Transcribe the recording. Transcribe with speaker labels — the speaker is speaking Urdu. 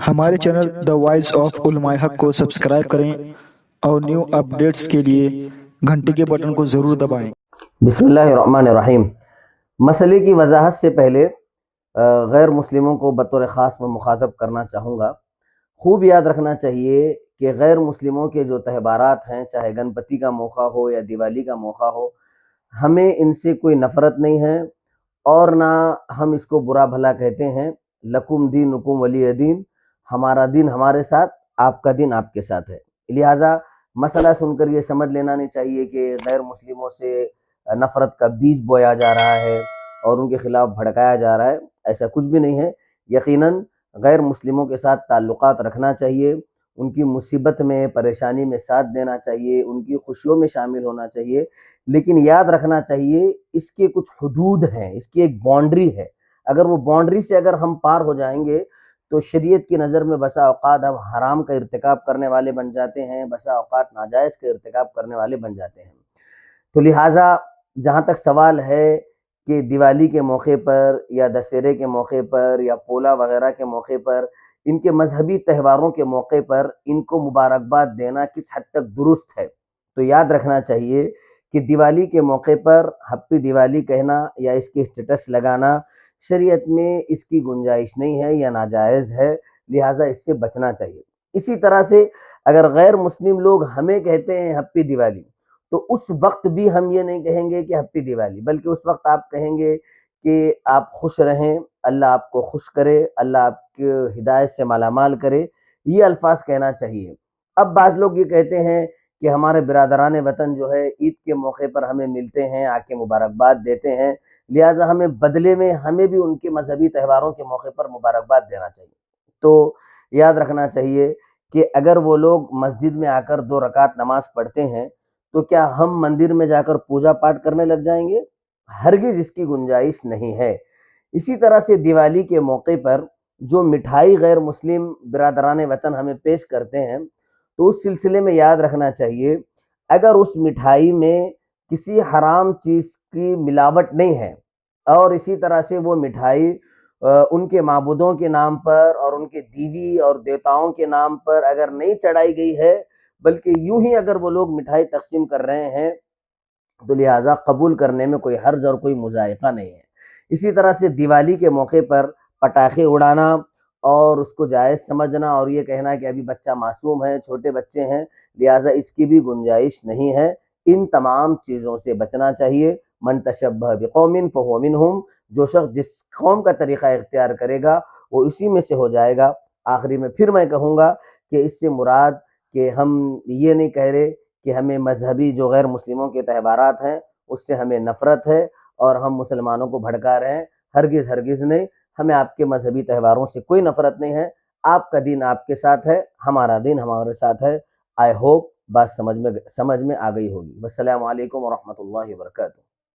Speaker 1: ہمارے چینل دا وائس آف علماء حق کو سبسکرائب کریں اور نیو اپڈیٹس کے لیے گھنٹی کے بٹن کو ضرور دبائیں۔
Speaker 2: بسم اللہ الرحمن الرحیم۔ مسئلے کی وضاحت سے پہلے غیر مسلموں کو بطور خاص میں مخاطب کرنا چاہوں گا۔ خوب یاد رکھنا چاہیے کہ غیر مسلموں کے جو تہوارات ہیں، چاہے گنپتی کا موقع ہو یا دیوالی کا موقع ہو، ہمیں ان سے کوئی نفرت نہیں ہے اور نہ ہم اس کو برا بھلا کہتے ہیں۔ لکم دینکم ولی دین، ہمارا دین ہمارے ساتھ، آپ کا دین آپ کے ساتھ ہے۔ لہٰذا مسئلہ سن کر یہ سمجھ لینا نہیں چاہیے کہ غیر مسلموں سے نفرت کا بیج بویا جا رہا ہے اور ان کے خلاف بھڑکایا جا رہا ہے، ایسا کچھ بھی نہیں ہے۔ یقیناً غیر مسلموں کے ساتھ تعلقات رکھنا چاہیے، ان کی مصیبت میں پریشانی میں ساتھ دینا چاہیے، ان کی خوشیوں میں شامل ہونا چاہیے، لیکن یاد رکھنا چاہیے اس کے کچھ حدود ہیں، اس کی ایک باؤنڈری ہے۔ اگر وہ باؤنڈری سے اگر ہم پار ہو جائیں گے تو شریعت کی نظر میں بسا اوقات ہم حرام کا ارتکاب کرنے والے بن جاتے ہیں، بسا اوقات ناجائز کا ارتکاب کرنے والے بن جاتے ہیں۔ تو لہٰذا جہاں تک سوال ہے کہ دیوالی کے موقع پر یا دسہرے کے موقع پر یا پولا وغیرہ کے موقع پر، ان کے مذہبی تہواروں کے موقع پر ان کو مبارکباد دینا کس حد تک درست ہے، تو یاد رکھنا چاہیے کہ دیوالی کے موقع پر ہیپی دیوالی کہنا یا اس کے اسٹیٹس لگانا شریعت میں اس کی گنجائش نہیں ہے یا ناجائز ہے، لہٰذا اس سے بچنا چاہیے۔ اسی طرح سے اگر غیر مسلم لوگ ہمیں کہتے ہیں ہیپی دیوالی، تو اس وقت بھی ہم یہ نہیں کہیں گے کہ ہیپی دیوالی، بلکہ اس وقت آپ کہیں گے کہ آپ خوش رہیں، اللہ آپ کو خوش کرے، اللہ آپ کی ہدایت سے مالا مال کرے، یہ الفاظ کہنا چاہیے۔ اب بعض لوگ یہ کہتے ہیں کہ ہمارے برادران وطن جو ہے عید کے موقع پر ہمیں ملتے ہیں، آ کے مبارکباد دیتے ہیں، لہٰذا ہمیں بدلے میں ہمیں بھی ان کے مذہبی تہواروں کے موقع پر مبارکباد دینا چاہیے۔ تو یاد رکھنا چاہیے کہ اگر وہ لوگ مسجد میں آ کر 2 رکعت نماز پڑھتے ہیں تو کیا ہم مندر میں جا کر پوجا پاٹ کرنے لگ جائیں گے؟ ہرگز اس کی گنجائش نہیں ہے۔ اسی طرح سے دیوالی کے موقع پر جو مٹھائی غیر مسلم برادران وطن ہمیں پیش کرتے ہیں، تو اس سلسلے میں یاد رکھنا چاہیے اگر اس مٹھائی میں کسی حرام چیز کی ملاوٹ نہیں ہے اور اسی طرح سے وہ مٹھائی ان کے معبودوں کے نام پر اور ان کے دیوی اور دیوتاؤں کے نام پر اگر نہیں چڑھائی گئی ہے، بلکہ یوں ہی اگر وہ لوگ مٹھائی تقسیم کر رہے ہیں، تو لہٰذا قبول کرنے میں کوئی حرج اور کوئی مضائقہ نہیں ہے۔ اسی طرح سے دیوالی کے موقع پر پٹاخے اڑانا اور اس کو جائز سمجھنا اور یہ کہنا کہ ابھی بچہ معصوم ہے، چھوٹے بچے ہیں، لہٰذا اس کی بھی گنجائش نہیں ہے۔ ان تمام چیزوں سے بچنا چاہیے۔ من تشبہ بقوم فہو منہم، جو شخص جس قوم کا طریقہ اختیار کرے گا وہ اسی میں سے ہو جائے گا۔ آخری میں پھر میں کہوں گا کہ اس سے مراد کہ ہم یہ نہیں کہہ رہے کہ ہمیں مذہبی جو غیر مسلموں کے تہوارات ہیں اس سے ہمیں نفرت ہے اور ہم مسلمانوں کو بھڑکا رہے ہیں، ہرگز ہرگز نہیں۔ ہمیں آپ کے مذہبی تہواروں سے کوئی نفرت نہیں ہے، آپ کا دین آپ کے ساتھ ہے، ہمارا دین ہمارے ساتھ ہے۔ آئی ہوپ بات سمجھ میں آ گئی ہوگی۔ السلام علیکم ورحمۃ اللہ وبرکاتہ۔